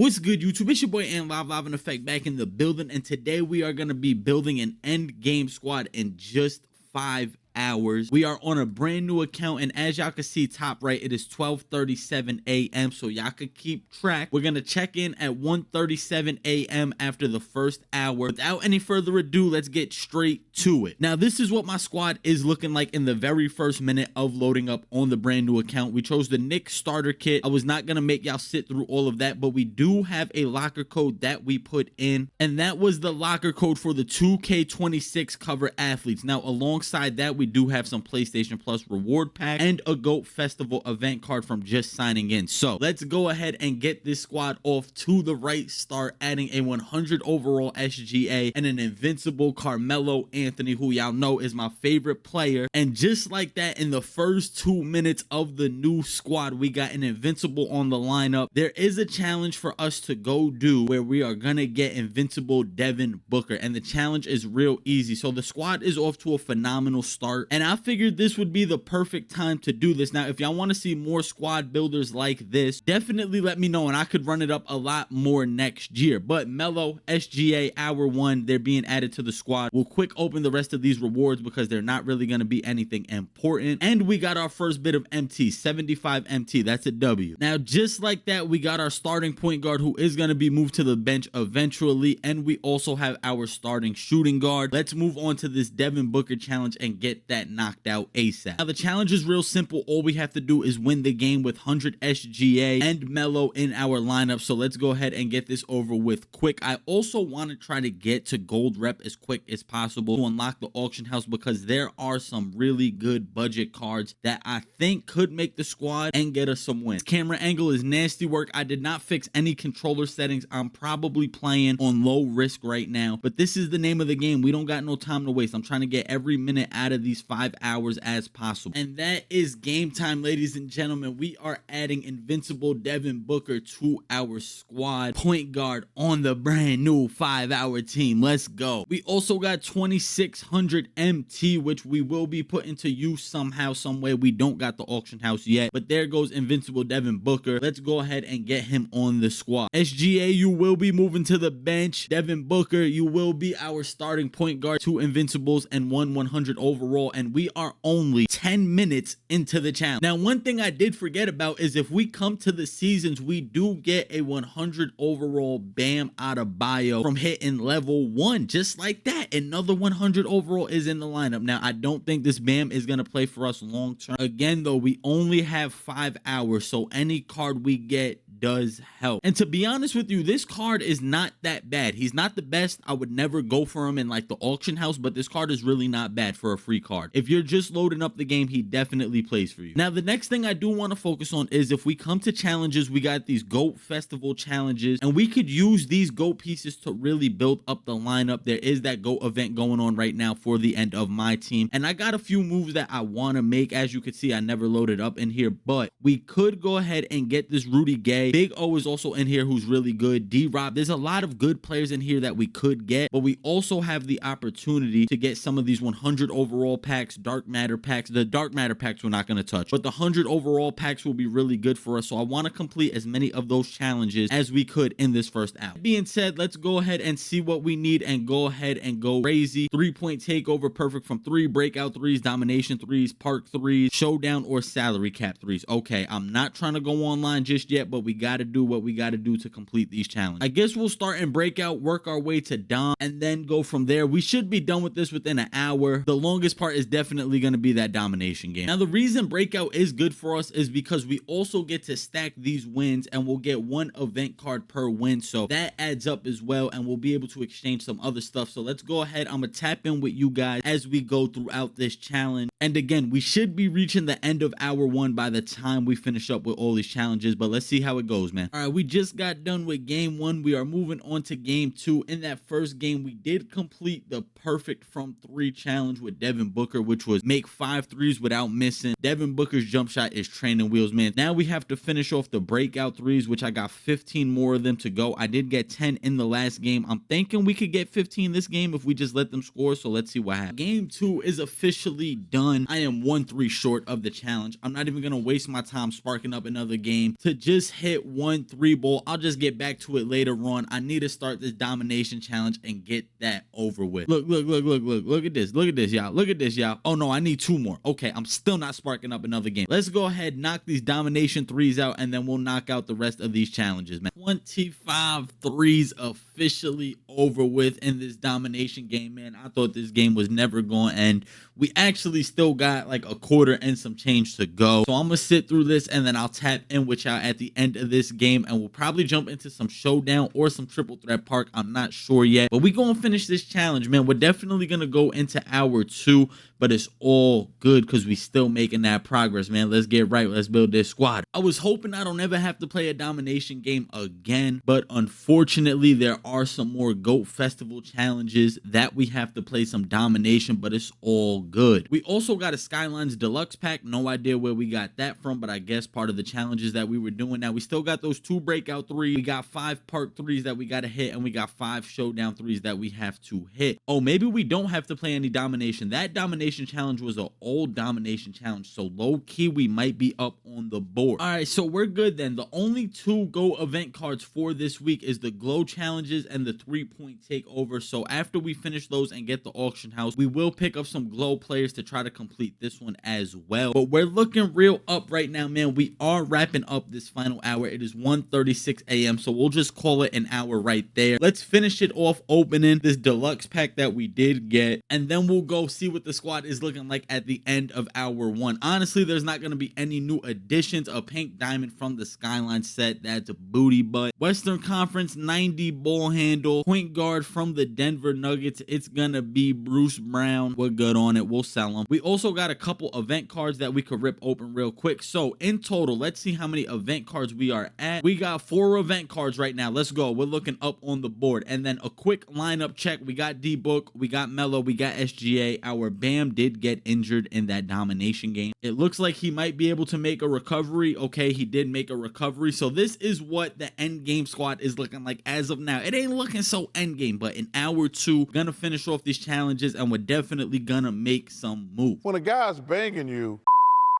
What's good, YouTube? It's your boy and Live in Effect back in the building, and today we are going to be building an end game squad in just 5 hours. We are on a brand new account, and as y'all can see top right, it is 12:37 a.m. so y'all could keep track. We're gonna check in at 1:37 a.m. after the first hour. Without any further ado, let's get straight to it. Now, this is what my squad is looking like in the very first minute of loading up on the brand new account. We chose the Knicks starter kit. I was not gonna make y'all sit through all of that, but we do have a locker code that we put in, and that was the locker code for the 2K26 cover athletes. Now, alongside that, we do have some PlayStation Plus reward pack and a GOAT Festival event card from just signing in. So let's go ahead and get this squad off to the right start, adding a 100 overall SGA and an invincible Carmelo Anthony, who y'all know is my favorite player. And just like that, in the first 2 minutes of the new squad, we got an invincible on the lineup. There is a challenge for us to go do where we are gonna get invincible Devin Booker, and the challenge is real easy. So the squad is off to a phenomenal start, and I figured this would be the perfect time to do this. Now, if y'all want to see more squad builders like this, definitely let me know, and I could run it up a lot more next year. But Melo, SGA, Hour 1, they're being added to the squad. We'll quick open the rest of these rewards because they're not really going to be anything important. And we got our first bit of MT, 75 MT. That's a W. Now, just like that, we got our starting point guard, who is going to be moved to the bench eventually. And we also have our starting shooting guard. Let's move on to this Devin Booker challenge and get that knocked out ASAP. Now, the challenge is real simple. All we have to do is win the game with 100 SGA and Melo in our lineup. So let's go ahead and get this over with quick. I also want to try to get to gold rep as quick as possible to unlock the auction house, because there are some really good budget cards that I think could make the squad and get us some wins. Camera angle is nasty work. I did not fix any controller settings. I'm probably playing on low risk right now, but this is the name of the game. We don't got no time to waste. I'm trying to get every minute out of these 5 hours as possible. And that is game time, ladies and gentlemen. We are adding invincible Devin Booker to our squad, point guard on the brand new 5-hour team. Let's go. We also got 2600 MT, which we will be putting to use somehow, some way. We don't got the auction house yet, but there goes invincible Devin Booker. Let's go ahead and get him on the squad. SGA, you will be moving to the bench. Devin Booker, you will be our starting point guard. 2 invincibles and 100 overall, and we are only 10 minutes into the challenge. Now, one thing I did forget about is if we come to the seasons, we do get a 100 overall Bam Adebayo from hitting level 1. Just like that, another 100 overall is in the lineup. Now, I don't think this Bam is going to play for us long term. Again, though, we only have 5 hours, so any card we get does help. And to be honest with you, this card is not that bad. He's not the best. I would never go for him in like the auction house, but this card is really not bad for a free card. If you're just loading up the game, he definitely plays for you. Now, the next thing I do want to focus on is if we come to challenges, we got these GOAT Festival challenges, and we could use these GOAT pieces to really build up the lineup. There is that GOAT event going on right now for the end of my team, and I got a few moves that I want to make. As you can see, I never loaded up in here, but we could go ahead and get this Rudy Gay. Big O is also in here, who's really good. D-Rob, there's a lot of good players in here that we could get, but we also have the opportunity to get some of these 100 overall packs, dark matter packs. The dark matter packs we're not going to touch, but the 100 overall packs will be really good for us. So I want to complete as many of those challenges as we could in this first hour. That being said, let's go ahead and see what we need and go ahead and go crazy. 3-point takeover, perfect from 3, breakout 3s, domination 3s, park 3s, showdown or salary cap 3s. Okay, I'm not trying to go online just yet, but we got to do what we got to do to complete these challenges. I guess we'll start in breakout, work our way to dom, and then go from there. We should be done with this within an hour. The longest part is definitely going to be that domination game. Now, the reason breakout is good for us is because we also get to stack these wins, and we'll get 1 event card per win, so that adds up as well, and we'll be able to exchange some other stuff. So let's go ahead. I'm gonna tap in with you guys as we go throughout this challenge, and again, we should be reaching the end of hour 1 by the time we finish up with all these challenges, but let's see how it goes, man. All right, we just got done with game 1. We are moving on to game 2. In that first game, we did complete the perfect from 3 challenge with Devin Booker, which was make 5 threes without missing. Devin Booker's jump shot is training wheels, man. Now we have to finish off the breakout threes, which I got 15 more of them to go. I did get 10 in the last game. I'm thinking we could get 15 this game if we just let them score, so let's see what happens. Game 2 is officially done. I am 1-3 short of the challenge. I'm not even gonna waste my time sparking up another game to just hit 1 3-ball. I'll just get back to it later on. I need to start this domination challenge and get that over with. Look at this. Look at this, y'all. Look at this, y'all. Oh no, I need 2 more. Okay, I'm still not sparking up another game. Let's go ahead, knock these domination threes out, and then we'll knock out the rest of these challenges, man. 25 threes officially over with in this domination game, man. I thought this game was never going to end. We actually still got like a quarter and some change to go. So I'm going to sit through this and then I'll tap in with y'all at the end of this game, and we'll probably jump into some showdown or some triple threat park. I'm not sure yet, but we going to finish this challenge, man. We're definitely going to go into hour 2, but it's all good because we still making that progress, man. Let's get right. Let's build this squad. I was hoping I don't ever have to play a domination game again, but unfortunately there are some more GOAT Festival challenges that we have to play some domination, but it's all good. We also got a Skylines Deluxe pack. No idea where we got that from, but I guess part of the challenges that we were doing. Now we still got those 2 breakout threes. We got 5 park threes that we got to hit, and we got 5 showdown threes that we have to hit. Oh, maybe we don't have to play any domination. That domination challenge was an old domination challenge, so low key we might be up on the board. All right, so we're good then. The only 2 GOAT event cards for this week is the glow challenges and the 3-point takeover. So after we finish those and get the auction house, we will pick up some glow players to try to complete this one as well. But we're looking real up right now, man. We are wrapping up this final hour. It is 1:36 a.m. so we'll just call it an hour right there. Let's finish it off opening this deluxe pack that we did get, and then we'll go see what the squad is looking like at the end of hour 1. Honestly, there's not going to be any new additions. A pink diamond from the Skyline set, that's a booty butt. Western Conference 90 ball handle. Point guard from the Denver Nuggets, it's gonna be Bruce Brown. We're good on it. We'll sell them. We also got a couple event cards that we could rip open real quick. So in total, let's see how many event cards we are at. We got 4 event cards right now. Let's go. We're looking up on the board. And then a quick lineup check. We got D-Book, we got Melo, we got SGA. Our Bam did get injured in that domination game. It looks like he might be able to make a recovery. Okay, he did make a recovery. So this is what the end game squad is looking like as of now. It ain't looking so end game, but in hour 2, we're gonna finish off these challenges and we're definitely gonna make some moves. When a guy's banging you.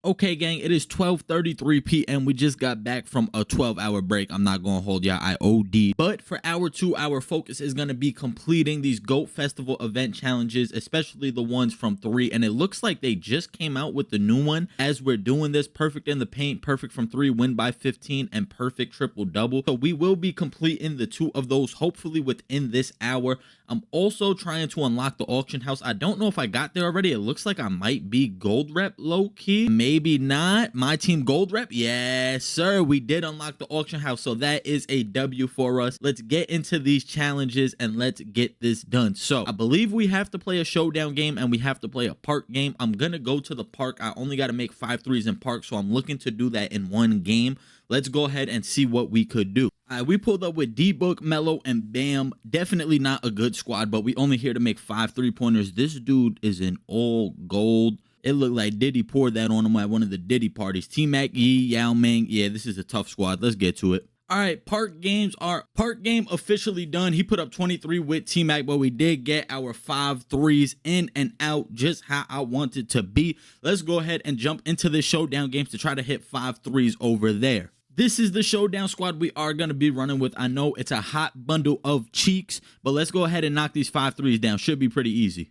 Okay, gang, it is 12:33 p.m. We just got back from a 12-hour break. I'm not going to hold y'all. I OD. But for hour 2, our focus is going to be completing these GOAT Festival event challenges, especially the ones from 3. And it looks like they just came out with the new one as we're doing this. Perfect in the paint, perfect from 3, win by 15, and perfect triple-double. So we will be completing the 2 of those, hopefully within this hour. I'm also trying to unlock the auction house. I don't know if I got there already. It looks like I might be gold rep low-key. Maybe not. My team gold rep. Yes, sir. We did unlock the auction house. So that is a W for us. Let's get into these challenges and let's get this done. So I believe we have to play a showdown game and we have to play a park game. I'm going to go to the park. I only got to make 5 threes in park. So I'm looking to do that in 1 game. Let's go ahead and see what we could do. We pulled up with D-Book, Melo, and Bam. Definitely not a good squad, but we only here to make 5 3-pointers. This dude is in all gold. It looked like Diddy poured that on him at one of the Diddy parties. T-Mac, Yee, Yao Ming. Yeah, this is a tough squad. Let's get to it. All right, park game officially done. He put up 23 with T-Mac, but we did get our 5 threes in and out just how I wanted to be. Let's go ahead and jump into the showdown games to try to hit 5 threes over there. This is the showdown squad we are going to be running with. I know it's a hot bundle of cheeks, but let's go ahead and knock these 5 threes down. Should be pretty easy.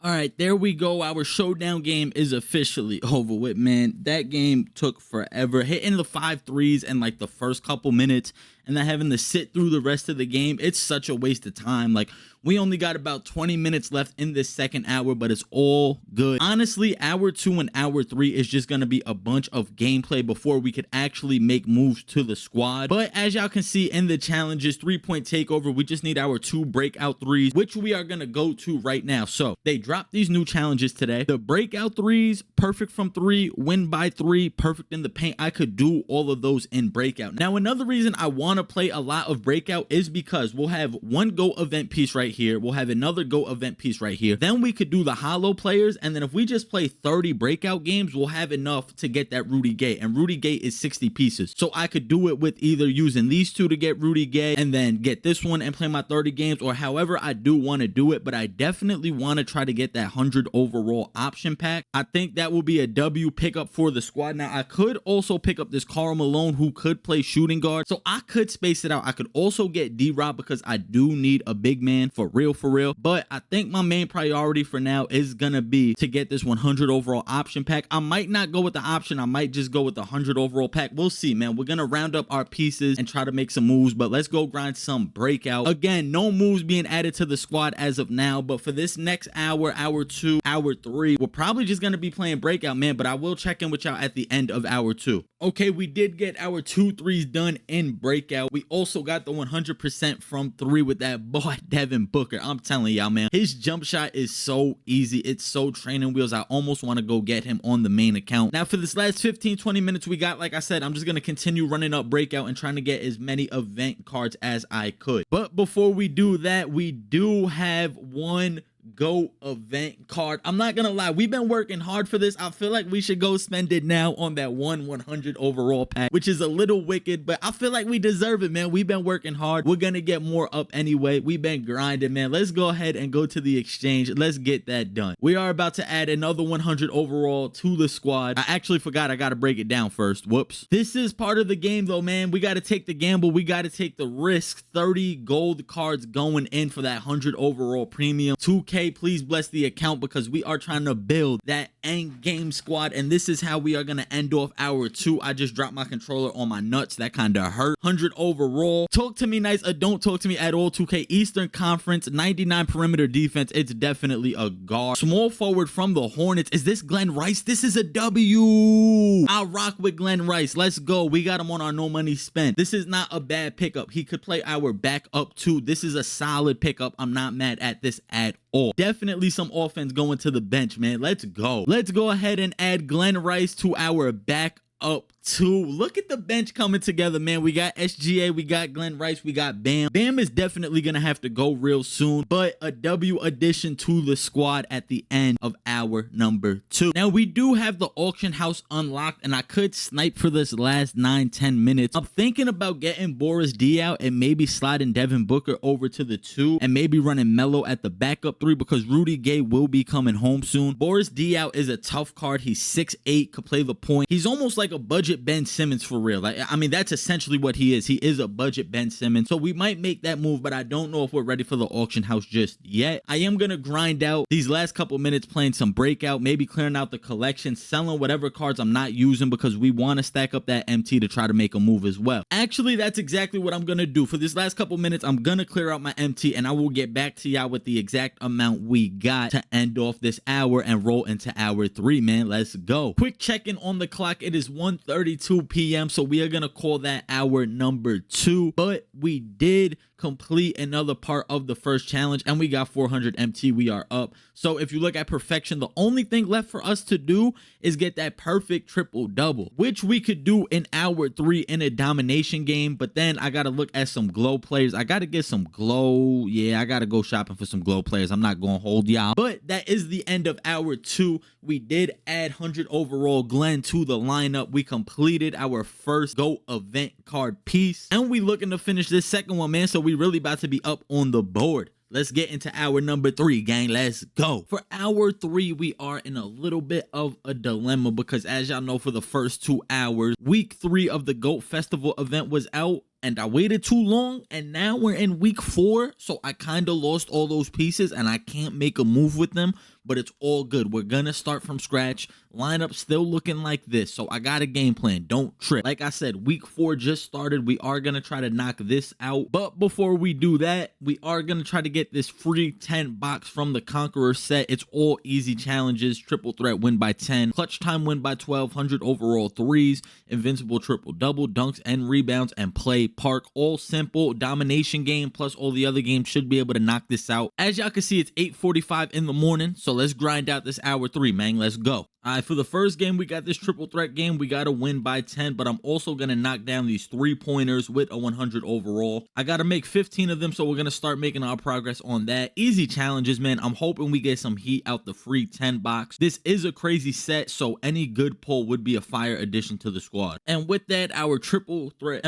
All right, there we go. Our showdown game is officially over with, man. That game took forever. Hitting the 5 threes in like the first couple minutes and then having to sit through the rest of the game, it's such a waste of time. Like, we only got about 20 minutes left in this second hour, but it's all good. Honestly, hour 2 and hour 3 is just going to be a bunch of gameplay before we could actually make moves to the squad. But as y'all can see in the challenges, 3-point takeover, we just need our 2 breakout threes, which we are going to go to right now. So they dropped dropped these new challenges today. The breakout threes, perfect from 3, win by 3, perfect in the paint. I could do all of those in breakout. Now, another reason I want to play a lot of breakout is because we'll have one GOAT event piece right here. We'll have another GOAT event piece right here. Then we could do the hollow players. And then if we just play 30 breakout games, we'll have enough to get that Rudy Gay. And Rudy Gay is 60 pieces. So I could do it with either using these two to get Rudy Gay and then get this one and play my 30 games, or however I do want to do it. But I definitely want to try to get that 100 overall option pack. I think that will be a W pickup for the squad. Now, I could also pick up this Karl Malone who could play shooting guard. So I could space it out. I could also get D-Rob because I do need a big man for real. But I think my main priority for now is going to be to get this 100 overall option pack. I might not go with the option. I might just go with the 100 overall pack. We'll see, man. We're going to round up our pieces and try to make some moves, but let's go grind some breakout. Again, no moves being added to the squad as of now, but for this next hour, hour 2, hour 3, we're probably just going to be playing breakout, man, but I will check in with y'all at the end of hour 2. Okay, we did get our 2 threes done in breakout. We also got the 100% from 3 with that boy Devin Booker. I'm telling y'all, man, his jump shot is so easy. It's so training wheels. I almost want to go get him on the main account. Now, for this last 15-20 minutes we got, like I said, I'm just going to continue running up breakout and trying to get as many event cards as I could. But before we do that, we do have one GOAT event card. I'm not gonna lie, we've been working hard for this. I feel like we should go spend it now on that 100 overall pack, which is a little wicked, but I feel like we deserve it, man. We've been working hard. We're gonna get more up anyway. We've been grinding, man. Let's go ahead and go to the exchange. Let's get that done. We are about to add another 100 overall to the squad. I actually forgot I gotta break it down first. Whoops. This is part of the game though, man. We gotta take the gamble. We gotta take the risk. 30 gold cards going in for that 100 overall premium. 2K, please bless the account because we are trying to build that end game squad, and this is how we are going to end off hour 2. I just dropped my controller on my nuts. That kind of hurt. 100 overall. Talk to me nice or don't talk to me at all. 2K Eastern Conference, 99 perimeter defense. It's definitely a guard. Small forward from the Hornets. Is this Glenn Rice? This is a W. I'll rock with Glenn Rice. Let's go. We got him on our no money spent. This is not a bad pickup. He could play our backup too. This is a solid pickup. I'm not mad at this at all. Definitely some offense going to the bench, man. Let's go. Let's go ahead and add Glenn Rice to our backup too. Look at the bench coming together, man. We got SGA, we got Glenn Rice, we got Bam. Bam is definitely gonna have to go real soon, but a W addition to the squad at the end of hour number 2. Now we do have the auction house unlocked, and I could snipe for this last 9-10 minutes. I'm thinking about getting Boris D out and maybe sliding Devin Booker over to the 2 and maybe running Melo at the backup 3 because Rudy Gay will be coming home soon. Boris D out is a tough card. He's 6'8", could play the point. He's almost like a budget Ben Simmons for real. Like, I mean, that's essentially what he is. He is a budget Ben Simmons. So we might make that move, but I don't know if we're ready for the auction house just yet. I am going to grind out these last couple minutes playing some breakout, maybe clearing out the collection, selling whatever cards I'm not using because we want to stack up that MT to try to make a move as well. Actually, that's exactly what I'm going to do. For this last couple minutes, I'm going to clear out my MT and I will get back to y'all with the exact amount we got to end off this hour and roll into hour 3, man. Let's go. Quick check-in on the clock. It is 1:32 p.m. So we are going to call that hour number 2, but we did complete another part of the first challenge and we got 400 MT. We are up. So if you look at perfection, the only thing left for us to do is get that perfect triple double, which we could do in hour 3 in a domination game. But then I got to look at some glow players. I got to get some glow. Yeah, I got to go shopping for some glow players. I'm not going to hold y'all, but that is the end of hour 2. We did add 100 overall Glenn to the lineup. We completed our first GOAT event card piece and we looking to finish this second one, man. So we really about to be up on the board. Let's get into hour number 3, gang. Let's go. For hour 3, we are in a little bit of a dilemma because as y'all know, for the first 2 hours, week 3 of the GOAT Festival event was out and I waited too long and now we're in week 4. So I kind of lost all those pieces and I can't make a move with them, but it's all good. We're going to start from scratch. Lineup still looking like this. So I got a game plan. Don't trip. Like I said, week 4 just started. We are going to try to knock this out. But before we do that, we are going to try to get this free 10 box from the Conqueror set. It's all easy challenges. Triple threat win by 10. Clutch time win by 12. 100 overall threes. Invincible triple double. Dunks and rebounds and play Park. All simple domination game plus all the other games should be able to knock this out. As y'all can see, it's 8:45 in the morning, so let's grind out this hour 3, man. Let's go. All right, for the first game, we got this triple threat game. We got to win by 10, but I'm also going to knock down these 3-pointers with a 100 overall. I got to make 15 of them, so we're going to start making our progress on that. Easy challenges, man. I'm hoping we get some heat out the free 10 box. This is a crazy set, so any good pull would be a fire addition to the squad. And with that, our triple threat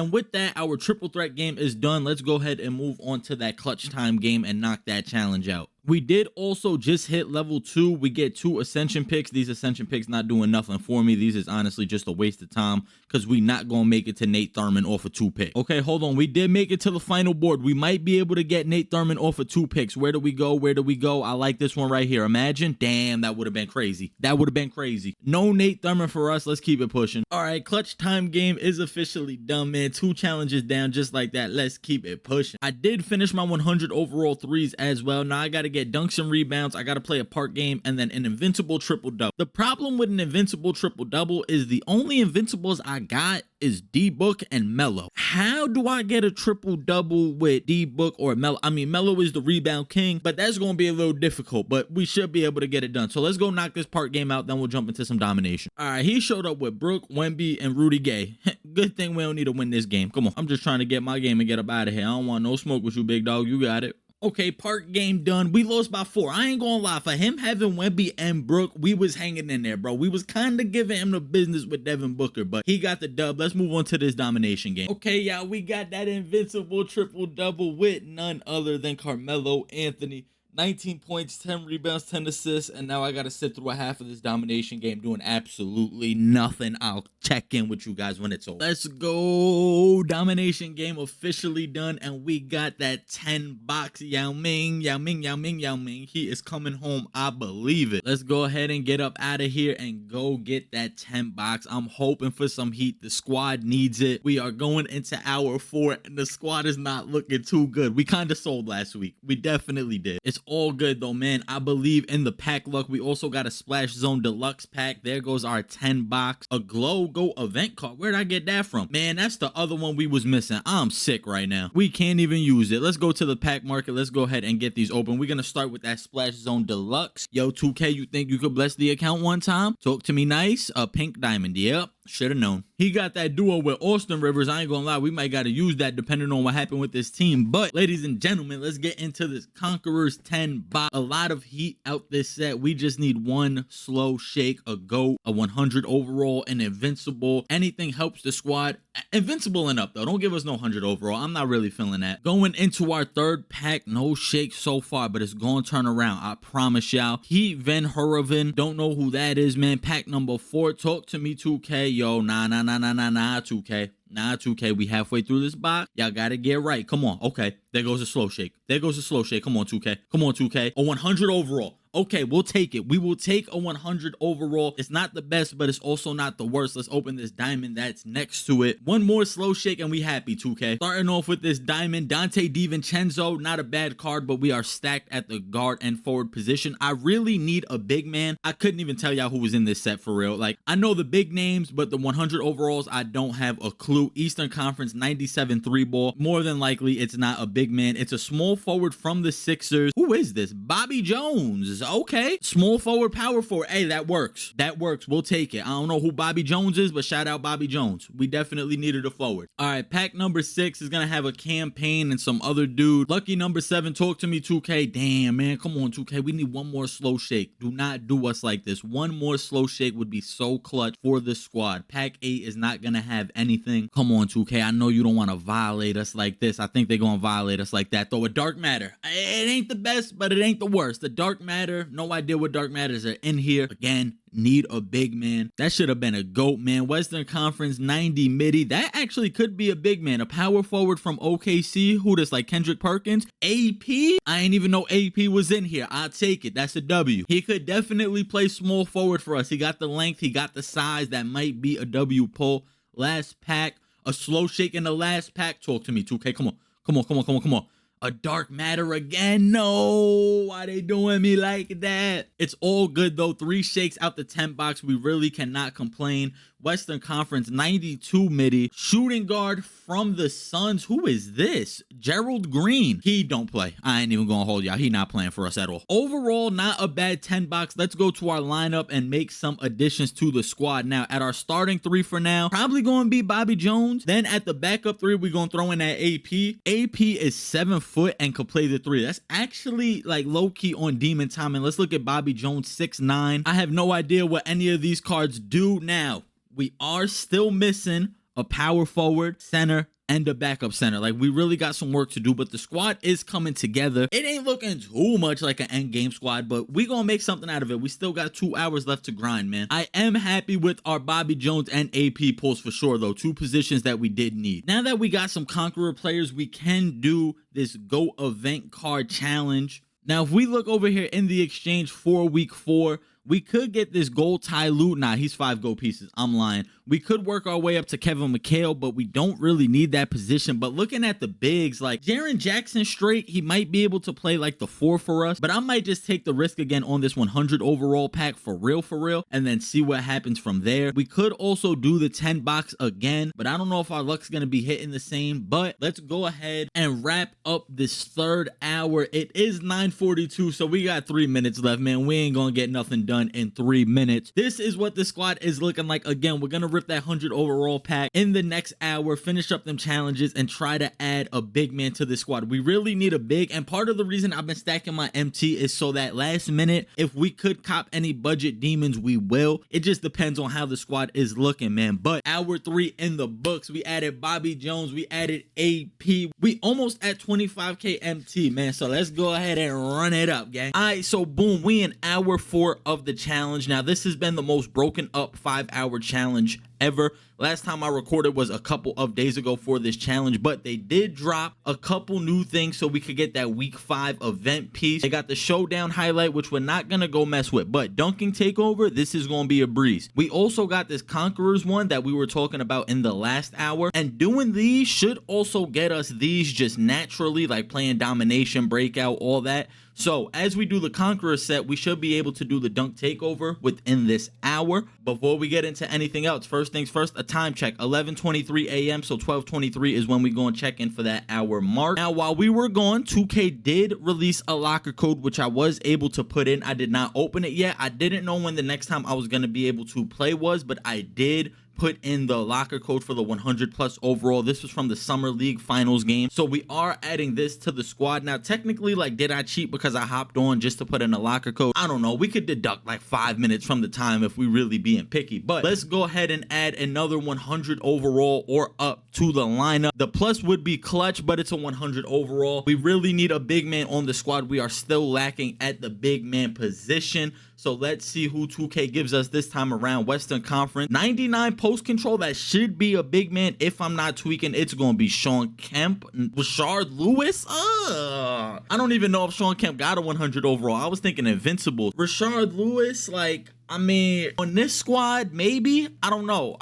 game is done. Let's go ahead and move on to that clutch time game and knock that challenge out. We did also just hit level 2. We get 2 ascension picks. These ascension picks not doing nothing for me. These is honestly just a waste of time because we not going to make it to Nate Thurman off of 2 picks. Okay, hold on. We did make it to the final board. We might be able to get Nate Thurman off of 2 picks. Where do we go? Where do we go? I like this one right here. Imagine. Damn, that would have been crazy. That would have been crazy. No Nate Thurman for us. Let's keep it pushing. All right, clutch time game is officially done, man. 2 challenges down just like that. Let's keep it pushing. I did finish my 100 overall threes as well. Now I got to get dunks and rebounds. I got to play a park game and then an invincible triple double. The problem with an invincible triple double is the only invincibles I got is D-Book and Melo. How do I get a triple double with D-Book or Melo? I mean, Melo is the rebound king, but that's going to be a little difficult, but we should be able to get it done. So let's go knock this park game out, then we'll jump into some domination. All right, he showed up with Brook, Wemby, and Rudy Gay. Good thing we don't need to win this game. Come on, I'm just trying to get my game and get up out of here. I don't want no smoke with you, big dog. You got it. Okay, park game done. We lost by 4. I ain't gonna lie. For him having Wemby and Brook, we was hanging in there, bro. We was kind of giving him the business with Devin Booker, but he got the dub. Let's move on to this domination game. Okay, y'all, we got that invincible triple-double with none other than Carmelo Anthony. 19 points, 10 rebounds, 10 assists, and now I got to sit through a half of this domination game doing absolutely nothing. I'll check in with you guys when it's over. Let's go. Domination game officially done, and we got that 10 box. Yao Ming, Yao Ming, Yao Ming, Yao Ming. He is coming home. I believe it. Let's go ahead and get up out of here and go get that 10 box. I'm hoping for some heat. The squad needs it. We are going into hour 4, and the squad is not looking too good. We kind of sold last week. We definitely did. It's all good though, man. I believe in the pack luck. We also got a Splash Zone Deluxe pack. There goes our 10 box. A Glow Go event card. Where'd I get that from? Man, that's the other one we was missing. I'm sick right now. We can't even use it. Let's go to the pack market. Let's go ahead and get these open. We're gonna start with that Splash Zone Deluxe. Yo, 2K, you think you could bless the account one time? Talk to me nice. A pink diamond. Yep. Should have known. He got that duo with Austin Rivers. I ain't gonna lie, we might gotta use that depending on what happened with this team. But ladies and gentlemen, let's get into this Conquerors 10 box. A lot of heat out this set. We just need one slow shake, a GOAT, a 100 overall, an invincible. Anything helps the squad. Invincible and up though. Don't give us no 100 overall. I'm not really feeling that. Going into our third pack, no shake so far, but it's gonna turn around. I promise y'all. Heat Van Hurven. Don't know who that is, man. Pack number 4. Talk to me, 2K. Yo, nah, 2K. Nah, 2K, we halfway through this box. Y'all gotta get right. Come on. Okay, there goes a slow shake. There goes a slow shake. Come on, 2K. Come on, 2K. A 100 overall. Okay, we'll take it. We will take a 100 overall. It's not the best, but it's also not the worst. Let's open this diamond that's next to it. One more slow shake and we happy, 2K. Starting off with this diamond, Dante DiVincenzo. Not a bad card, but we are stacked at the guard and forward position. I really need a big man. I couldn't even tell y'all who was in this set for real. Like, I know the big names, but the 100 overalls, I don't have a clue. Eastern Conference 97 3-ball. More than likely, it's not a big man. It's a small forward from the Sixers. Who is this? Bobby Jones. Okay. Small forward, power forward. Hey, that works. That works. We'll take it. I don't know who Bobby Jones is, but shout out Bobby Jones. We definitely needed a forward. All right, pack number 6 is going to have a campaign and some other dude. Lucky number 7, talk to me, 2K. Damn, man. Come on, 2K. We need one more slow shake. Do not do us like this. One more slow shake would be so clutch for the squad. Pack 8 is not going to have anything. Come on, 2K. I know you don't want to violate us like this. I think they're going to violate us like that, though. A Dark Matter. It ain't the best, but it ain't the worst. The Dark Matter. No idea what Dark Matters are in here. Again, need a big man. That should have been a GOAT, man. Western Conference 90 midi. That actually could be a big man. A power forward from OKC. Who does like Kendrick Perkins? AP? I ain't even know AP was in here. I'll take it. That's a W. He could definitely play small forward for us. He got the length. He got the size. That might be a W pull. Last pack. A slow shake in the last pack. Talk to me, 2K. Come on. Come on, come on, come on, come on. A Dark Matter again? No. Why they doing me like that? It's all good though. 3 shakes out the 10 box. We really cannot complain. Western Conference, 92 midi. Shooting guard from the Suns. Who is this? Gerald Green. He don't play. I ain't even gonna hold y'all. He not playing for us at all. Overall, not a bad 10 box. Let's go to our lineup and make some additions to the squad. Now, at our starting three for now, probably gonna be Bobby Jones. Then at the backup three, we're gonna throw in that AP. AP is 7 foot and could play the three. That's actually like low-key on demon time. And let's look at Bobby Jones, 6'9". I have no idea what any of these cards do. Now, we are still missing a power forward, center, and a backup center. Like, we really got some work to do, but the squad is coming together. It ain't looking too much like an end game squad, but we gonna make something out of it. We still got 2 hours left to grind, man. I am happy with our Bobby Jones and AP pulls for sure, though. 2 positions that we did need. Now that we got some Conqueror players, we can do this Go Event Card Challenge. Now, if we look over here in the exchange for week 4, we could get this gold Ty Lue. Nah, he's 5 gold pieces. I'm lying. We could work our way up to Kevin McHale, but we don't really need that position. But looking at the bigs, like Jaren Jackson straight, he might be able to play like the 4 for us. But I might just take the risk again on this 100 overall pack for real, and then see what happens from there. We could also do the 10 box again, but I don't know if our luck's going to be hitting the same. But let's go ahead and wrap up this 3rd hour. It is 9:42, so we got 3 minutes left, man. We ain't going to get nothing done in 3 minutes. This is what the squad is looking like. Again, we're gonna rip that 100 overall pack in the next hour, finish up them challenges, and try to add a big man to the squad. We really need a big, and part of the reason I've been stacking my MT is so that last minute, if we could cop any budget demons, we will. It just depends on how the squad is looking, man. But hour 3 in the books. We added Bobby Jones, we added AP. We almost at 25k MT, man. So let's go ahead and run it up, gang. All right, so boom, we in hour 4 of the challenge. Now, this has been the most broken up 5-hour challenge ever. Last time I recorded was a couple of days ago for this challenge, but they did drop a couple new things so we could get that week 5 event piece. They got the showdown highlight, which we're not gonna go mess with, but dunking takeover, this is gonna be a breeze. We also got this Conquerors one that we were talking about in the last hour, and doing these should also get us these just naturally, like playing domination, breakout, all that. So as we do the Conqueror set, we should be able to do the dunk takeover within this hour. Before we get into anything else, first things first, a time check, 11:23 a.m. So 12:23 is when we go and check in for that hour mark. Now, while we were gone, 2K did release a locker code, which I was able to put in. I did not open it yet. I didn't know when the next time I was going to be able to play was, but I did put in the locker code for the 100 plus overall. This was from the Summer League Finals game. So we are adding this to the squad. Now, technically, like, did I cheat because I hopped on just to put in a locker code? I don't know. We could deduct like 5 minutes from the time if we really being picky. But let's go ahead and add another 100 overall or up to the lineup. The plus would be clutch, but it's a 100 overall. We really need a big man on the squad. We are still lacking at the big man position. So let's see who 2K gives us this time around. Western Conference, 99 post control. That should be a big man. If I'm not tweaking, it's going to be Shawn Kemp. Rashard Lewis? I don't even know if Shawn Kemp got a 100 overall. I was thinking Invincible. Rashard Lewis, like, I mean, on this squad, maybe? I don't know.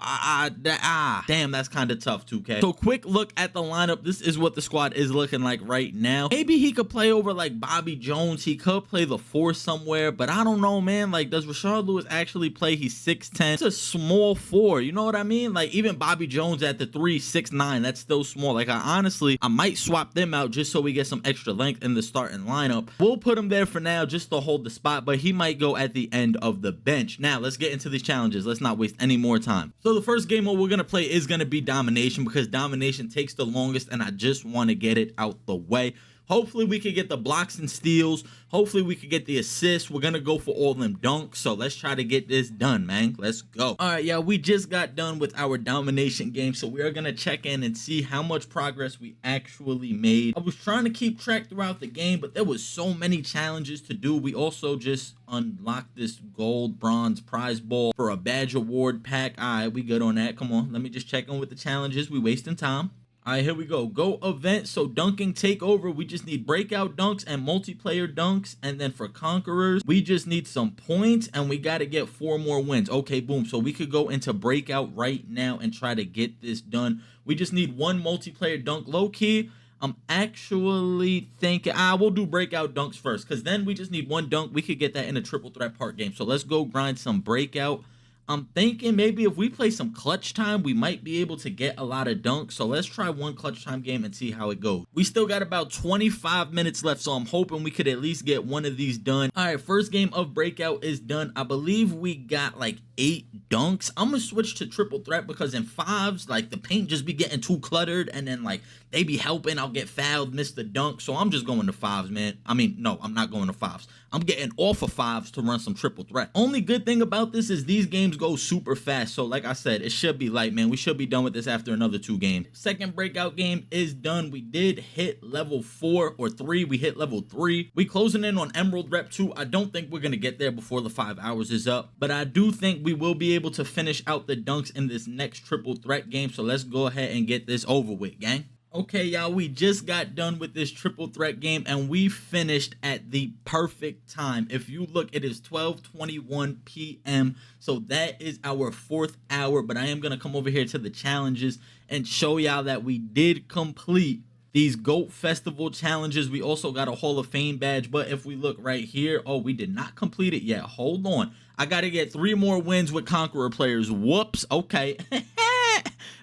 Damn, that's kind of tough, 2K. So quick look at the lineup. This is what the squad is looking like right now. Maybe he could play over like Bobby Jones. He could play the 4 somewhere, but I don't know, man. Like, does Rashard Lewis actually play? He's 6'10". It's a small 4. You know what I mean? Like, even Bobby Jones at the 3, 6'9". That's still small. Like, I might swap them out just so we get some extra length in the starting lineup. We'll put him there for now just to hold the spot, but he might go at the end of the bench. Now, let's get into these challenges. Let's not waste any more time. So the first game mode we're going to play is going to be domination because domination takes the longest and I just want to get it out the way. Hopefully we could get the blocks and steals. Hopefully we could get the assists. We're going to go for all them dunks. So let's try to get this done, man. Let's go. All right, yeah, we just got done with our domination game. So we are going to check in and see how much progress we actually made. I was trying to keep track throughout the game, but there was so many challenges to do. We also just unlocked this gold, bronze prize ball for a badge award pack. All right, we good on that. Come on, let me just check in with the challenges. We wasting time. All right, here we go. Go event. So dunking takeover, we just need breakout dunks and multiplayer dunks. And then for Conquerors, we just need some points and we got to get 4 more wins. Okay, boom. So we could go into breakout right now and try to get this done. We just need 1 multiplayer dunk. Low key, I'm actually thinking, we'll do breakout dunks first because then we just need 1 dunk. We could get that in a triple threat part game. So let's go grind some breakout. I'm thinking maybe if we play some clutch time, we might be able to get a lot of dunks. So let's try one clutch time game and see how it goes. We still got about 25 minutes left, so I'm hoping we could at least get one of these done. All right, first game of Breakout is done. I believe we got like 8 dunks. I'm gonna switch to triple threat because in fives, like the paint just be getting too cluttered, and then like they be helping, I'll get fouled, miss the dunk. So I'm just going to fives, man. I mean, no, I'm not going to fives. I'm getting off of fives to run some triple threat. Only good thing about this is these games go super fast. So like I said, it should be light, man. We should be done with this after another 2 games. Second Breakout game is done. We did hit level 4 or 3. We hit level 3. We closing in on Emerald Rep 2. I don't think we're going to get there before the 5 hours is up, but I do think we will be able to finish out the dunks in this next triple threat game. So let's go ahead and get this over with, gang. Okay, y'all, we just got done with this triple threat game and we finished at the perfect time. If you look, it is 12:21 p.m. So that is our 4th hour, but I am going to come over here to the challenges and show y'all that we did complete these GOAT Festival challenges. We also got a Hall of Fame badge, but if we look right here, oh, we did not complete it yet. Hold on. I got to get 3 more wins with Conqueror players. Whoops. Okay.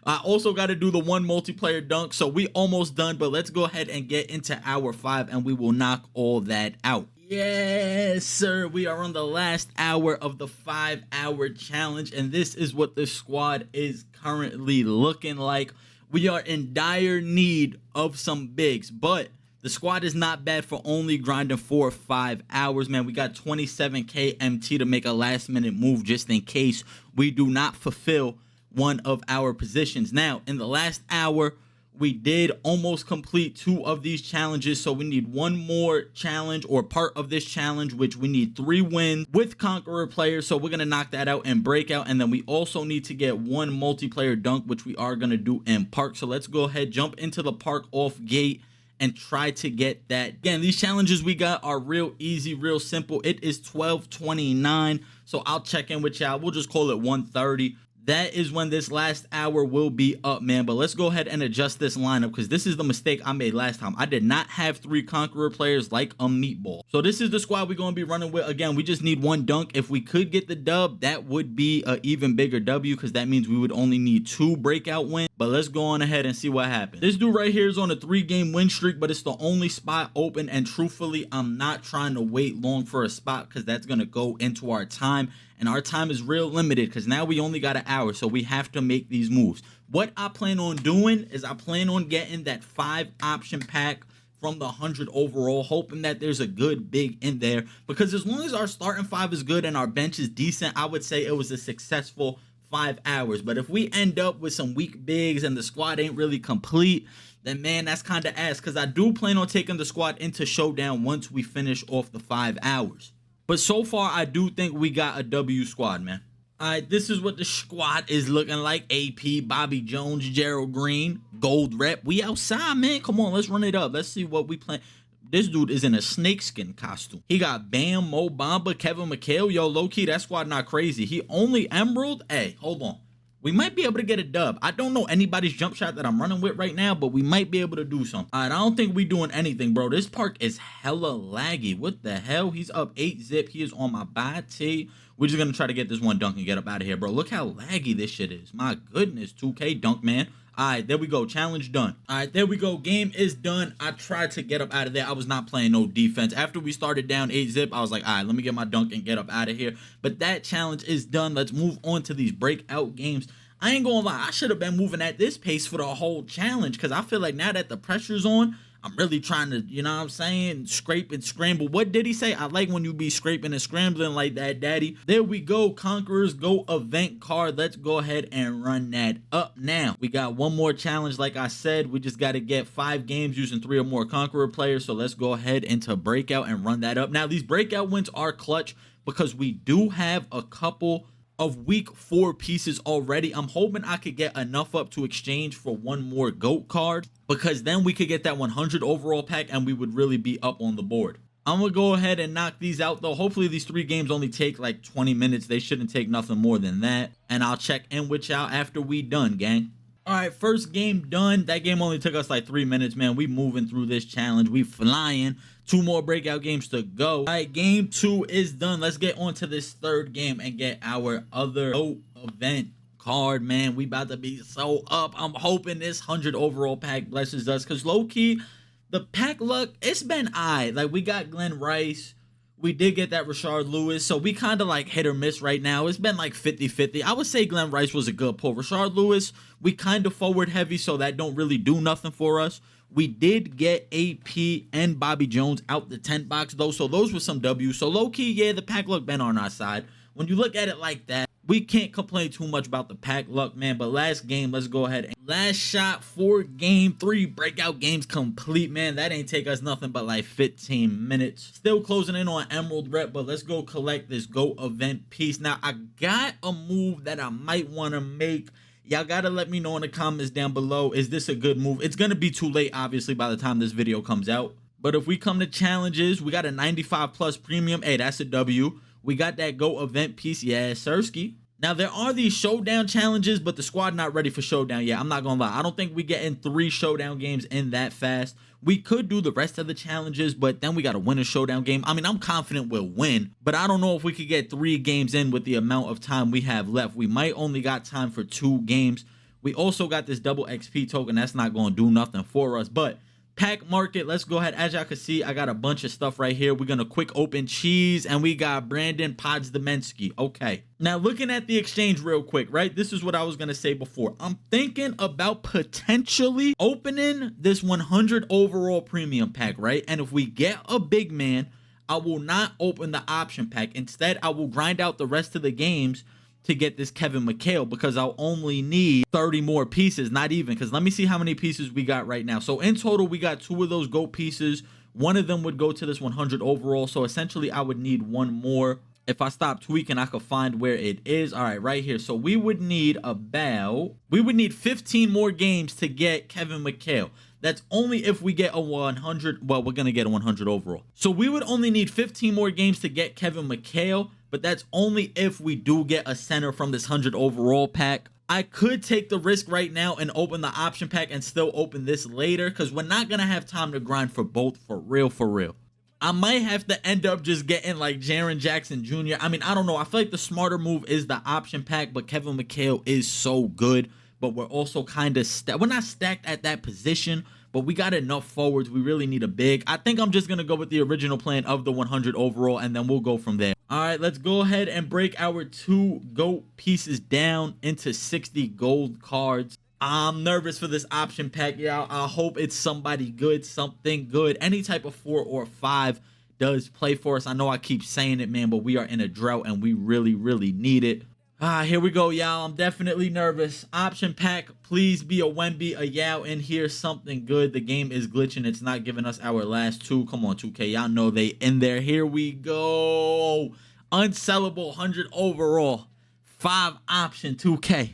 I also got to do the 1 multiplayer dunk, so we almost done, but let's go ahead and get into hour 5 and we will knock all that out. Yes, sir. We are on the last hour of the 5-hour challenge, and this is what the squad is currently looking like. We are in dire need of some bigs, but the squad is not bad for only grinding 4 or 5 hours, man. We got 27K MT to make a last-minute move just in case we do not fulfill one of our positions. Now, in the last hour, we did almost complete 2 of these challenges, so we need 1 more challenge or part of this challenge, which we need 3 wins with Conqueror players. So we're gonna knock that out and Breakout, and then we also need to get 1 multiplayer dunk, which we are gonna do in Park. So let's go ahead, jump into the Park off gate and try to get that. Again, these challenges we got are real easy, real simple. It is 12:29, so I'll check in with y'all. We'll just call it 1:30. That is when this last hour will be up, man. But let's go ahead and adjust this lineup because this is the mistake I made last time. I did not have 3 Conqueror players like a meatball. So this is the squad we're going to be running with. Again, we just need 1 dunk. If we could get the dub, that would be an even bigger W because that means we would only need 2 Breakout wins. But let's go on ahead and see what happens. This dude right here is on a 3-game win streak, but it's the only spot open. And truthfully, I'm not trying to wait long for a spot because that's going to go into our time. And our time is real limited because now we only got an hour, so we have to make these moves. What I plan on doing is I plan on getting that 5 option pack from the 100 overall, hoping that there's a good big in there. Because as long as our starting 5 is good and our bench is decent, I would say it was a successful 5 hours. But if we end up with some weak bigs and the squad ain't really complete, then man, that's kind of ass. Because I do plan on taking the squad into Showdown once we finish off the 5 hours. But so far, I do think we got a W squad, man. All right, this is what the squad is looking like. AP, Bobby Jones, Gerald Green, Gold Rep. We outside, man. Come on, let's run it up. Let's see what we plan. This dude is in a snakeskin costume. He got Bam, Mo Bamba, Kevin McHale. Yo, low-key, that squad not crazy. He only Emerald. Hey, hold on. We might be able to get a dub. I don't know anybody's jump shot that I'm running with right now, but we might be able to do something. All right, I don't think we doing anything, bro. This Park is hella laggy. What the hell? He's up 8 zip. He is on my body. We're just going to try to get this 1 dunk and get up out of here, bro. Look how laggy this shit is. My goodness, 2K dunk, man. All right, there we go. Challenge done. All right, there we go. Game is done. I tried to get up out of there. I was not playing no defense. After we started down 8 zip, I was like, all right, let me get my dunk and get up out of here. But that challenge is done. Let's move on to these breakout games. I ain't gonna lie, I should have been moving at this pace for the whole challenge because I feel like now that the pressure's on, I'm really trying to, you know what I'm saying, scrape and scramble. What did he say? I like when you be scraping and scrambling like that, daddy. There we go. Conquerors Go event card. Let's go ahead and run that up now. We got 1 more challenge. Like I said, we just got to get 5 games using 3 or more Conqueror players. So let's go ahead into Breakout and run that up. Now, these Breakout wins are clutch because we do have a couple of week 4 pieces already. I'm hoping I could get enough up to exchange for 1 more GOAT card because then we could get that 100 overall pack and we would really be up on the board. I'm gonna go ahead and knock these out though. Hopefully these 3 games only take like 20 minutes. They shouldn't take nothing more than that. And I'll check in with y'all after we done, gang. All right, first game done. That game only took us like 3 minutes, man. We moving through this challenge. We flying. 2 more breakout games to go. All right, game 2 is done. Let's get on to this third game and get our other event card, man. We about to be so up. I'm hoping this 100 overall pack blesses us, because low-key, the pack luck, it's been like we got Glenn Rice. We did get that Rashard Lewis, so we kind of like hit or miss right now. It's been like 50-50. I would say Glenn Rice was a good pull. Rashard Lewis, we kind of forward heavy, so that don't really do nothing for us. We did get AP and Bobby Jones out the 10 box though, so those were some W's. So low key, yeah, the pack luck been on our side. When you look at it like that, we can't complain too much about the pack luck, man. But last game, let's go ahead and last shot for game 3. Breakout games complete, man. That ain't take us nothing but like 15 minutes. Still closing in on Emerald Rep, but let's go collect this GO event piece. Now, I got a move that I might want to make. Y'all gotta let me know in the comments down below. Is this a good move? It's gonna be too late, obviously, by the time this video comes out. But if we come to challenges, we got a 95 plus premium. Hey, that's a W. We got that GO event piece. Yeah, Sirski. Now, there are these showdown challenges, but the squad not ready for showdown yet. I'm not gonna lie. I don't think we get in 3 showdown games in that fast. We could do the rest of the challenges, but then we got to win a showdown game. I mean, I'm confident we'll win, but I don't know if we could get 3 games in with the amount of time we have left. We might only got time for 2 games. We also got this double XP token. That's not going to do nothing for us, but pack market, let's go ahead. As y'all can see, I got a bunch of stuff right here. We're going to quick open cheese, and we got Brandon Podsdemensky. Okay. Now, looking at the exchange real quick, right? This is what I was going to say before. I'm thinking about potentially opening this 100 overall premium pack, right? And if we get a big man, I will not open the option pack. Instead, I will grind out the rest of the games to get this Kevin McHale, because I'll only need 30 more pieces, not even, because let me see how many pieces we got right now. So in total, we got 2 of those GOAT pieces. One of them would go to this 100 overall, so essentially I would need 1 more. If I stop tweaking, I could find where it is. All right, right here. So we would need 15 more games to get Kevin McHale. That's only if we get a 100. Well, we're going to get a 100 overall. So we would only need 15 more games to get Kevin McHale, but that's only if we do get a center from this 100 overall pack. I could take the risk right now and open the option pack and still open this later, because we're not going to have time to grind for both, for real, for real. I might have to end up just getting like Jaren Jackson Jr. I mean, I don't know. I feel like the smarter move is the option pack, but Kevin McHale is so good. But we're also kind of we're not stacked at that position, but we got enough forwards. We really need a big. I think I'm just going to go with the original plan of the 100 overall, and then we'll go from there. All right, let's go ahead and break our 2 GOAT pieces down into 60 gold cards. I'm nervous for this option pack, y'all. I hope it's somebody good, something good. Any type of 4 or 5 does play for us. I know I keep saying it, man, but we are in a drought and we really, really need it. Here we go, y'all. I'm definitely nervous. Option pack, please be a Wemby, a Yao in here, something good. The game is glitching. It's not giving us our last 2. Come on, 2K. Y'all know they in there. Here we go. Unsellable 100 overall. 5 option, 2K.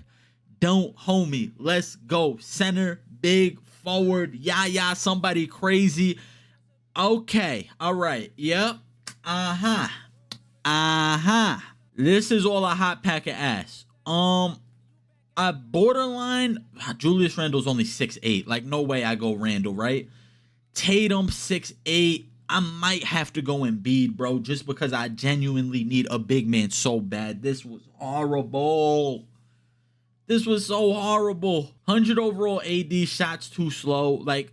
Don't homie. Let's go. Center, big, forward, Yaya, somebody crazy. Okay. All right. Yep. This is all a hot pack of ass. A borderline. Julius Randle's only 6'8". Like, no way I go Randle, right? Tatum 6'8". I might have to go Embiid, bro, just because I genuinely need a big man so bad. This was horrible. This was so horrible. 100 overall AD, shots too slow. Like,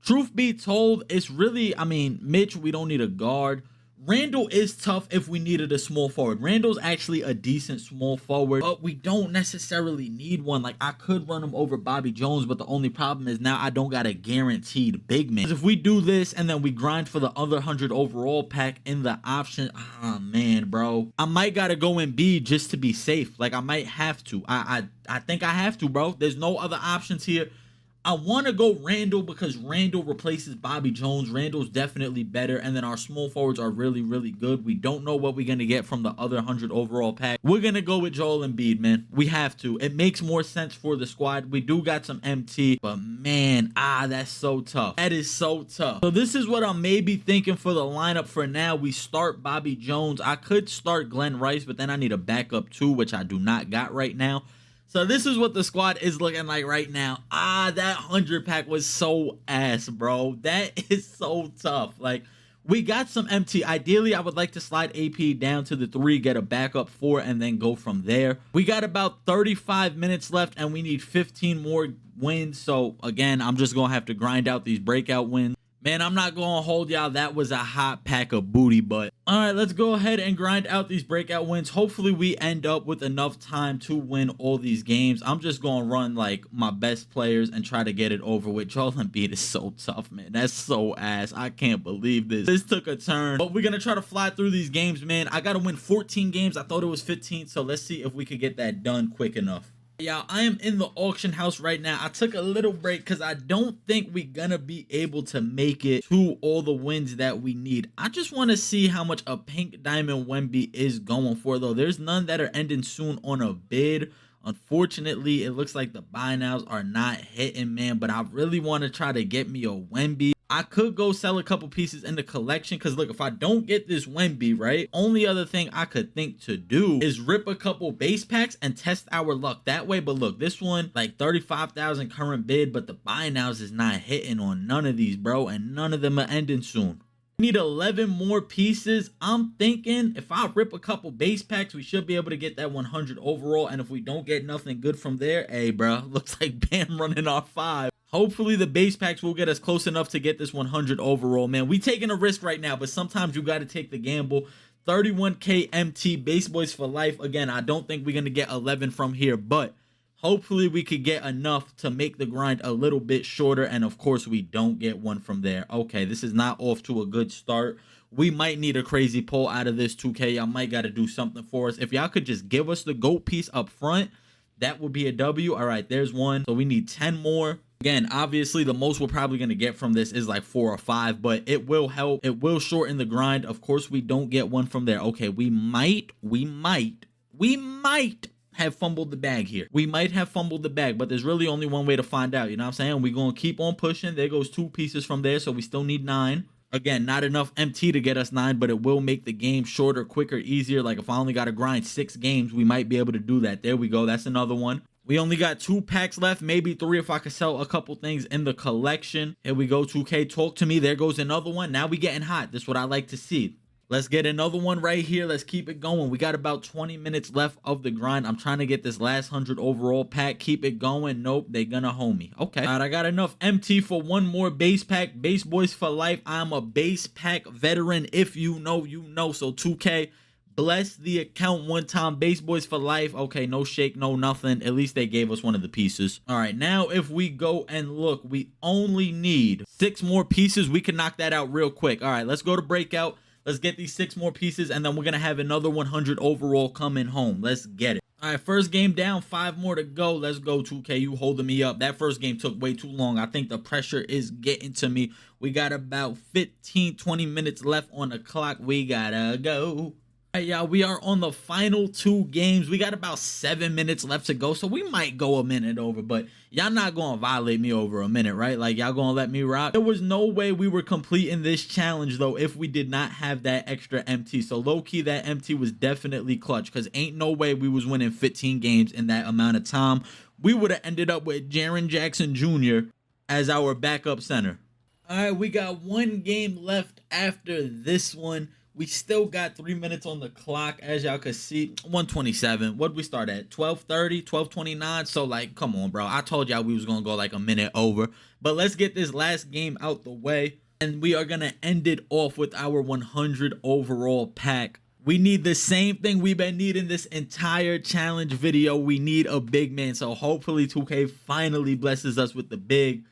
truth be told, it's really, I mean, Mitch, we don't need a guard. Randle is tough if we needed a small forward. Randle's actually a decent small forward, but we don't necessarily need one. Like, I could run him over Bobby Jones, but the only problem is now I don't got a guaranteed big man. If we do this and then we grind for the other 100 overall pack in the option, man, bro, I might gotta go Embiid just to be safe. Like, I might have to. I think I have to, bro. There's no other options here. I want to go Randle because Randle replaces Bobby Jones. Randle's definitely better. And then our small forwards are really, really good. We don't know what we're going to get from the other 100 overall pack. We're going to go with Joel Embiid, man. We have to. It makes more sense for the squad. We do got some MT, but man, that's so tough. That is so tough. So this is what I'm maybe thinking for the lineup for now. We start Bobby Jones. I could start Glenn Rice, but then I need a backup too, which I do not got right now. So this is what the squad is looking like right now. That 100 pack was so ass, bro. That is so tough. Like, we got some MT. Ideally, I would like to slide AP down to the 3, get a backup 4, and then go from there. We got about 35 minutes left, and we need 15 more wins. So, again, I'm just going to have to grind out these breakout wins. Man, I'm not going to hold y'all. That was a hot pack of booty, but all right, let's go ahead and grind out these breakout wins. Hopefully, we end up with enough time to win all these games. I'm just going to run like my best players and try to get it over with. Joel Embiid is so tough, man. That's so ass. I can't believe this. This took a turn, but we're going to try to fly through these games, man. I got to win 14 games. I thought it was 15, so let's see if we could get that done quick enough. Y'all, I am in the auction house right now. I took a little break because I don't think we're gonna be able to make it to all the wins that we need. I just want to see how much a pink diamond Wemby is going for, though. There's none that are ending soon on a bid. Unfortunately, it looks like the buy nows are not hitting, man, but I really want to try to get me a Wemby. I could go sell a couple pieces in the collection because, look, if I don't get this Wemby, right, only other thing I could think to do is rip a couple base packs and test our luck that way. But look, this one, like 35,000 current bid, but the buy nows is not hitting on none of these, bro, and none of them are ending soon. Need 11 more pieces. I'm thinking if I rip a couple base packs, we should be able to get that 100 overall. And if we don't get nothing good from there, hey, bro, looks like Bam running our 5. Hopefully the base packs will get us close enough to get this 100 overall, man. We taking a risk right now, but sometimes you got to take the gamble. 31K MT, base boys for life. Again, I don't think we're going to get 11 from here, but hopefully we could get enough to make the grind a little bit shorter. And of course, we don't get one from there. Okay, this is not off to a good start. We might need a crazy pull out of this 2K. Y'all might got to do something for us. If y'all could just give us the GOAT piece up front, that would be a W. All right, there's one. So we need 10 more. Again, obviously, the most we're probably going to get from this is like 4 or 5, but it will help. It will shorten the grind. Of course, we don't get one from there. Okay, we might have fumbled the bag here. We might have fumbled the bag, but there's really only one way to find out. You know what I'm saying? We're going to keep on pushing. There goes 2 pieces from there, so we still need 9. Again, not enough MT to get us 9, but it will make the game shorter, quicker, easier. Like if I only got to grind 6 games, we might be able to do that. There we go. That's another one. We only got 2 packs left, maybe 3 if I could sell a couple things in the collection. Here we go, 2K, talk to me. There goes another one. Now we getting hot. This is what I like to see. Let's get another one right here. Let's keep it going. We got about 20 minutes left of the grind. I'm trying to get this last 100 overall pack. Keep it going. Nope, they gonna hold me. Okay. All right, I got enough MT for one more base pack. Base boys for life. I'm a base pack veteran. If you know, you know. So 2K, bless the account one time. Base boys for life. Okay, no shake, no nothing. At least they gave us one of the pieces. All right, now if we go and look, we only need 6 more pieces. We can knock that out real quick. All right, let's go to breakout. Let's get these 6 more pieces, and then we're going to have another 100 overall coming home. Let's get it. All right, first game down, 5 more to go. Let's go, 2K. You holding me up. That first game took way too long. I think the pressure is getting to me. We got about 15, 20 minutes left on the clock. We got to go. All right, y'all, we are on the final 2 games. We got about 7 minutes left to go, so we might go a minute over, but y'all not going to violate me over a minute, right? Like, y'all going to let me rock? There was no way we were completing this challenge, though, if we did not have that extra MT. So, low-key, that MT was definitely clutch, because ain't no way we was winning 15 games in that amount of time. We would have ended up with Jaren Jackson Jr. as our backup center. All right, we got 1 game left after this one. We still got 3 minutes on the clock, as y'all can see. 127. What'd we start at? 12:30, 12:29. So, like, come on, bro. I told y'all we was going to go like a minute over. But let's get this last game out the way. And we are going to end it off with our 100 overall pack. We need the same thing we've been needing this entire challenge video. We need a big man. So, hopefully, 2K finally blesses us with the big.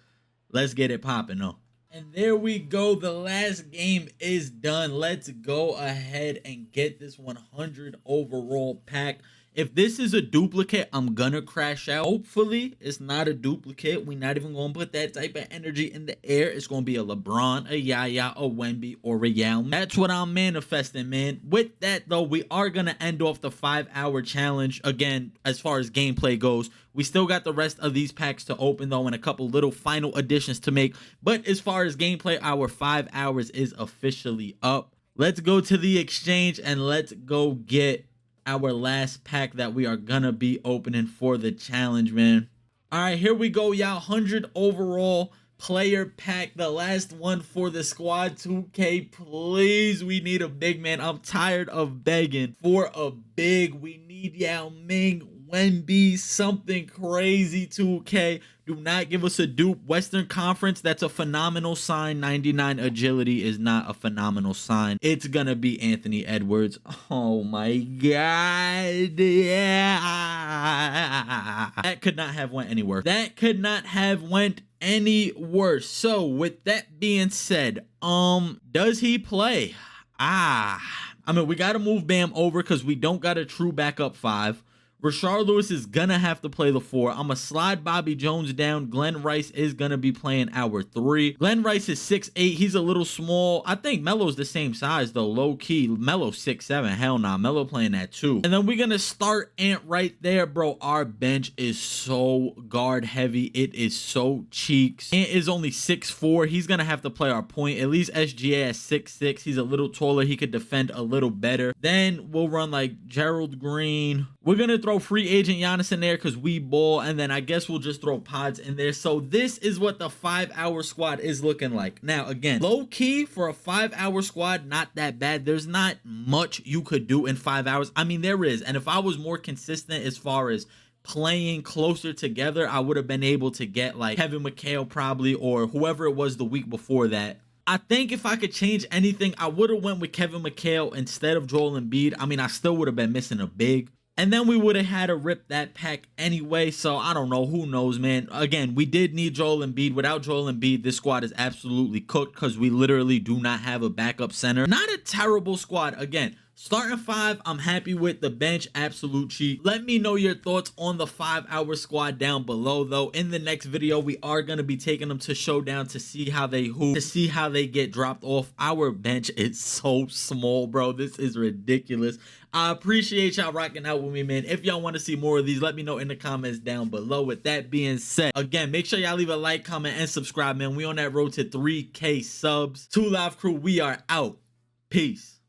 Let's get it popping, though. And there we go. The last game is done. Let's go ahead and get this 100 overall pack. If this is a duplicate, I'm gonna crash out. Hopefully, it's not a duplicate. We're not even gonna put that type of energy in the air. It's gonna be a LeBron, a Yaya, a Wemby, or a Yao. That's what I'm manifesting, man. With that, though, we are gonna end off the 5-hour challenge. Again, as far as gameplay goes, we still got the rest of these packs to open, though, and a couple little final additions to make. But as far as gameplay, our 5 hours is officially up. Let's go to the exchange and let's go get our last pack that we are gonna be opening for the challenge, man. All right, here we go, y'all. 100 overall player pack, the last one for the squad. 2K, please, we need a big, man. I'm tired of begging for a big. We need Yao Ming, Wemby, something crazy. 2K, do not give us a dupe. Western Conference, that's a phenomenal sign. 99 agility is not a phenomenal sign. It's gonna be Anthony Edwards. Oh my god, yeah, that could not have went anywhere. That could not have went any worse. So with that being said, does he play? I mean, we got to move Bam over because we don't got a true backup 5. Rashard Lewis is gonna have to play the 4. I'm gonna slide Bobby Jones down. Glenn Rice is gonna be playing our 3. Glenn Rice is 6'8". He's a little small. I think Melo's the same size though, low key. Melo 6'7". Hell nah, Melo playing that 2. And then we're gonna start Ant right there, bro. Our bench is so guard heavy. It is so cheeks. Ant is only 6'4". He's gonna have to play our point. At least SGA at 6'6". He's a little taller. He could defend a little better. Then we'll run like Gerald Green. We're gonna throw free agent Giannis in there because we ball, and then I guess we'll just throw Pods in there. So this is what the 5-hour squad is looking like. Now, again, low key for a 5-hour squad, not that bad. There's not much you could do in 5 hours. I mean, there is, and if I was more consistent as far as playing closer together, I would have been able to get like Kevin McHale probably, or whoever it was the week before that. I think if I could change anything, I would have went with Kevin McHale instead of Joel Embiid. I mean, I still would have been missing a big. And then we would have had to rip that pack anyway. So I don't know. Who knows, man? Again, we did need Joel Embiid. Without Joel Embiid, this squad is absolutely cooked because we literally do not have a backup center. Not a terrible squad. Again, starting 5, I'm happy with. The bench, absolute cheat. Let me know your thoughts on the 5-hour squad down below, though. In the next video, we are going to be taking them to Showdown to see how they hoop, to see how they get dropped off. Our bench is so small, bro. This is ridiculous. I appreciate y'all rocking out with me, man. If y'all want to see more of these, let me know in the comments down below. With that being said, again, make sure y'all leave a like, comment, and subscribe, man. We on that road to 3K subs. 2 Live Crew, we are out. Peace.